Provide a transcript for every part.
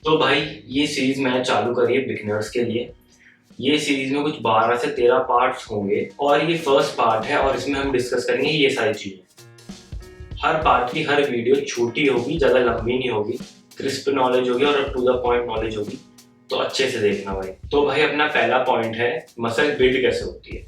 तो भाई ये सीरीज मैंने चालू करी है बिगिनर्स के लिए। ये सीरीज में कुछ 12 से 13 पार्ट्स होंगे और ये फर्स्ट पार्ट है और इसमें हम डिस्कस करेंगे ये सारी चीजें। हर पार्ट की हर वीडियो छोटी होगी, ज्यादा लंबी नहीं होगी, क्रिस्प नॉलेज होगी और टू द पॉइंट नॉलेज होगी। तो अच्छे से देखना भाई। तो भाई अपना पहला पॉइंट है मसल बिल्ड कैसे होती है।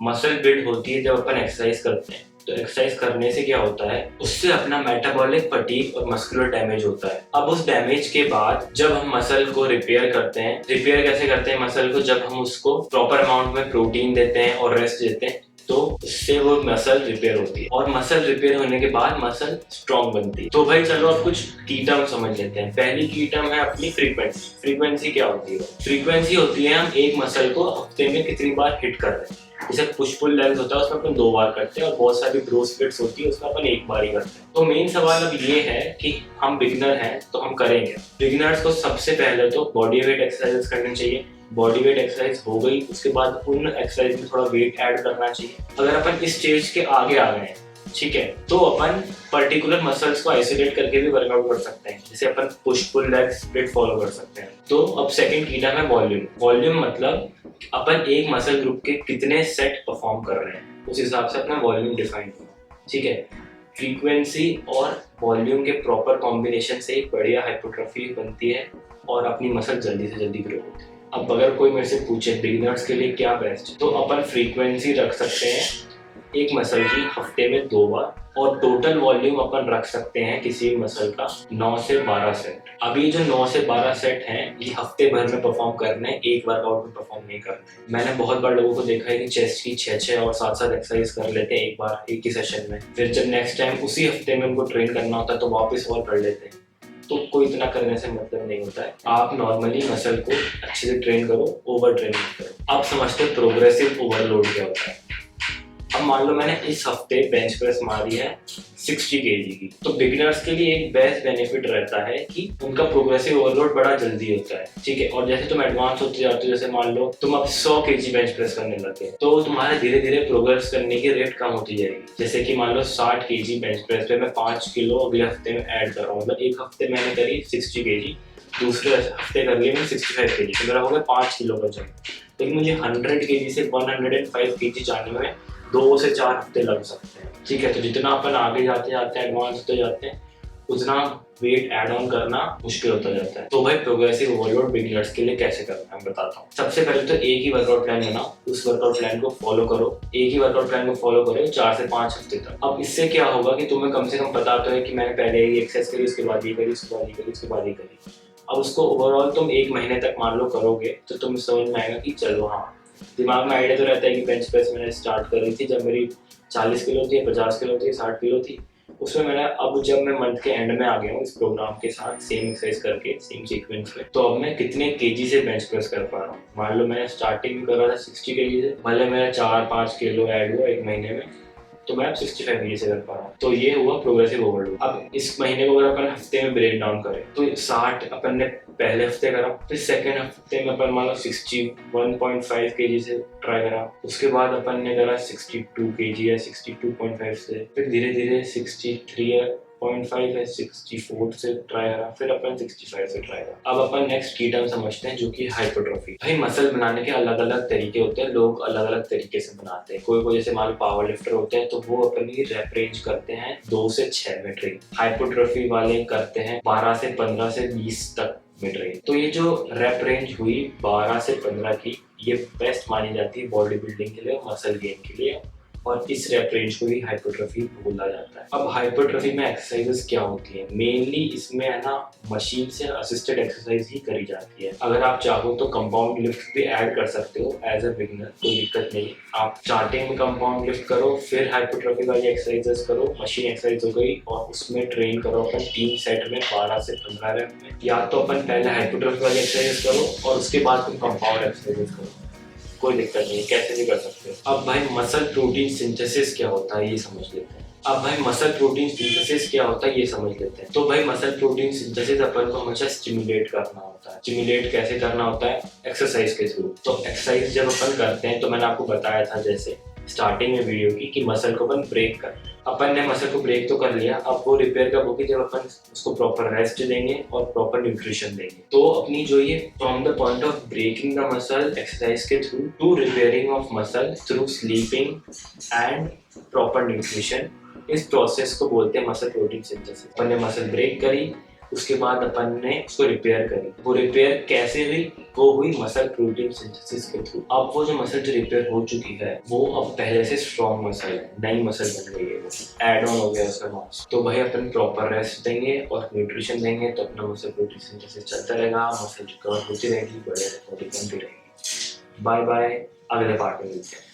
मसल बिल्ड होती है जब अपन एक्सरसाइज करते हैं। तो एक्सरसाइज करने से क्या होता है, उससे अपना मेटाबॉलिक फटीग और मस्कुलर डैमेज होता है। अब उस डैमेज के बाद जब हम मसल को रिपेयर करते हैं, रिपेयर कैसे करते हैं मसल को, जब हम उसको प्रॉपर अमाउंट में प्रोटीन देते हैं और रेस्ट देते हैं तो उससे वो मसल रिपेयर होती है और मसल रिपेयर होने के बाद मसल स्ट्रॉन्ग बनती है। तो भाई चलो अब कुछ की टर्म समझ लेते हैं। पहली की टर्म है अपनी फ्रीक्वेंसी। फ्रीक्वेंसी क्या होती है? फ्रीक्वेंसी होती है हम एक मसल को हफ्ते में कितनी बार हिट कर रहे हैं। जैसे पुश पुल लेग्स होता है उसमें अपन 2 बार करते हैं और बहुत सारी ब्रो स्प्लिट्स होती है उसमें अपन 1 बार ही करते हैं। तो मेन सवाल अब ये है कि हम बिगिनर हैं तो हम करेंगे। बिगिनर्स को सबसे पहले तो बॉडी वेट एक्सरसाइज करनी चाहिए। बॉडी वेट एक्सरसाइज हो गई, उसके बाद उन एक्सरसाइज में थोड़ा वेट ऐड करना चाहिए। अगर अपन इस स्टेज के आगे आ गए हैं, ठीक है, तो अपन पर्टिकुलर मसल्स को आइसोलेट करके भी वर्कआउट कर सकते हैं। जैसे अपन push pull leg split follow कर सकते हैं। तो अब सेकंड की टर्म है वॉल्यूम। वॉल्यूम मतलब अपन एक मसल ग्रुप के कितने सेट परफॉर्म कर रहे हैं, उस हिसाब से अपना वॉल्यूम डिफाइन करना, ठीक है। फ्रीक्वेंसी और वॉल्यूम के प्रॉपर कॉम्बिनेशन से एक बढ़िया हाइपोट्रोफी बनती है और अपनी मसल जल्दी से जल्दी ग्रो होती है। अब अगर कोई मेरे से पूछे बिगिनर्स के लिए क्या बेस्ट है, तो अपन फ्रीक्वेंसी रख सकते हैं एक मसल की हफ्ते में 2 बार और टोटल वॉल्यूम अपन रख सकते हैं किसी भी मसल का 9 से 12 सेट। अभी जो 9 से 12 सेट हैं ये हफ्ते भर में परफॉर्म करने हैं, एक वर्कआउट में परफॉर्म नहीं करने। मैंने बहुत बार लोगों को देखा है कि चेस्ट की 6 और 7 एक्सरसाइज कर लेते हैं एक बार एक ही सेशन में, फिर जब नेक्स्ट टाइम उसी हफ्ते में उनको ट्रेन करना होता है तो वापस और कर लेते हैं। तो कोई इतना करने से मतलब नहीं होता है। आप नॉर्मली मसल को अच्छे से ट्रेन करो, ओवर ट्रेन मत करो। आप समझते हो प्रोग्रेसिव ओवरलोड क्या होता है। अब मान लो मैंने इस हफ्ते बेंच प्रेस मारी है 60 केजी की, तो बिगिनर्स के लिए एक बेस्ट बेनिफिट रहता है कि उनका प्रोग्रेसिव ओवरलोड बड़ा जल्दी होता है, ठीक है। और जैसे तुम एडवांस होते जाते हो, जैसे मान लो तुम अब 100 केजी बेंच प्रेस करने लगे तो तुम्हारे धीरे धीरे प्रोग्रेस करने की रेट कम होती जाएगी। जैसे कि मान लो 60 केजी बेंच प्रेस पे मैं 5 किलो अगले हफ्ते में ऐड कर रहा हूँ। मतलब एक हफ्ते मैंने करी 60 केजी, दूसरे हफ्ते कर लिया मैंने 65 केजी, तो मेरा हो गया 5 किलो का जंप। लेकिन मुझे 100 केजी से 105 केजी जाने में 2 से 4 हफ्ते लग सकते हैं, ठीक है। तो जितना अपन आगे जाते जाते एडवांस होते जाते हैं उतना वेट ऐड ऑन करना मुश्किल होता जाता है। तो भाई प्रोग्रेसिव ओवरलोड बिगिनर्स के लिए कैसे करना है बताता हूँ। सबसे पहले तो एक ही वर्कआउट प्लान बनाओ, उस वर्कआउट प्लान को फॉलो करो। एक ही वर्कआउट प्लान को फॉलो करो 4 से 5 हफ्ते तक। अब इससे क्या होगा कि तुम्हें कम से कम पता तो है कि मैंने पहले ये एक्सरसाइज करी, उसके बाद ये करी, उसके बाद ये करी, उसके बाद ये करी। अब उसको ओवरऑल तुम 1 महीने तक मान लो करोगे तो तुम समझ में आएगा कि चलो हाँ, दिमाग में आइडिया तो रहता है कि बेंच प्रेस मैंने स्टार्ट कर रही थी जब मेरी 40 किलो थी, 50 किलो थी, 60 किलो थी। उसमें मैंने अब जब मैं मंथ के एंड में आ गया हूँ इस प्रोग्राम के साथ सेम एक्सरसाइज करके सेम सीक्वेंस में, तो अब मैं कितने केजी से बेंच प्रेस कर पा रहा हूँ। मान लो मैंने स्टार्टिंग में कर रहा था 60 केजी से, भले मेरा 4-5 किलो ऐड हुआ 1 महीने में, तो मैं 65 केजी से कर पा रहा हूँ। तो ये हुआ प्रोग्रेसिव ओवरलोड। अब इस महीने को अगर अपन हफ्ते में ब्रेक डाउन करें तो 60 अपन ने पहले हफ्ते करा, फिर सेकेंड हफ्ते में अपन मान लो 61.5 केजी से ट्राई करा, उसके बाद अपन ने करा 62 केजी या 62.5 से, फिर धीरे धीरे 63.5 है 64 से ट्राई करा, फिर अपन 65 से ट्राई करा। अब अपन नेक्स्ट की टर्म समझते हैं जो कि हाइपरट्रॉफी। भाई मसल बनाने के अलग अलग तरीके होते हैं, लोग अलग अलग तरीके से बनाते हैं। कोई कोई जैसे मान लो पावर लिफ्टर होते हैं तो वो अपनी रैप रेंज करते हैं 2 से 6 में ट्रेन। हाइपरट्रॉफी वाले करते हैं 12 से 15 से 20 तक में ट्रेन। तो ये जो रैप रेंज हुई 12 से 15 की, ये बेस्ट मानी जाती है बॉडी बिल्डिंग के लिए, मसल गेन के लिए, और इस रैप रेंज को भी हाइपरट्रॉफी बोला जाता है। अब हाइपरट्रॉफी में एक्सरसाइजेस क्या होती है, मेनली इसमें है ना मशीन से असिस्टेड एक्सरसाइज ही करी जाती है। अगर आप चाहो तो कंपाउंड लिफ्ट भी ऐड कर सकते हो एज अ बिगिनर, कोई दिक्कत नहीं। आप स्टार्टिंग में कंपाउंड लिफ्ट करो, फिर हाइपरट्रॉफी वाली एक्सरसाइजेस करो, मशीन एक्सरसाइज हो गई, और उसमें ट्रेन करो अपन 3 सेट में 12 से 15 रैप में। या तो अपन पहले हाइपरट्रॉफी वाली एक्सरसाइज करो और उसके बाद तुम कंपाउंड एक्सरसाइज करो, कोई दिक्कत नहीं, कैसे भी कर सकते हो। अब भाई मसल प्रोटीन सिंथेसिस क्या होता है ये समझ लेते हैं। अब भाई मसल प्रोटीन सिंथेसिस क्या होता है ये समझ लेते हैं। तो भाई मसल प्रोटीन सिंथेसिस अपन को हमेशा स्टिमुलेट करना होता है। स्टिमुलेट कैसे करना होता है? एक्सरसाइज के थ्रू। तो एक्सरसाइज जब अपन करते हैं तो मैंने आपको बताया था जैसे स्टार्टिंग में वीडियो की कि मसल को अपन ब्रेक करते हैं। अपन ने मसल को ब्रेक तो कर लिया, अब वो रिपेयर कब होगी, जब अपन उसको प्रॉपर रेस्ट देंगे और प्रॉपर न्यूट्रिशन देंगे। तो अपनी जो ये from the point of breaking the muscle exercise के through to repairing of muscle through sleeping and proper nutrition, इस प्रोसेस को बोलते हैं मसल प्रोटीन सिंथेसिस। अपन ने मसल ब्रेक करी, उसके बाद अपन ने उसको रिपेयर करी। वो रिपेयर कैसे हुई? वो हुई मसल प्रोटीन सिंथेसिस के थ्रू। अब वो जो मसल जो रिपेयर हो चुकी है वो अब पहले से स्ट्रॉन्ग मसल है, नई मसल बन गई है, वो एड ऑन हो गया उसका मास। तो भाई अपन प्रॉपर रेस्ट देंगे और न्यूट्रिशन देंगे तो अपना मसल प्रोटीन सिंथेसिस चलता रहेगा, मसल रिकवर होती रहेगी, बॉडी बनती रहेगी। बाय बाय, अगले पार्ट में मिलते हैं।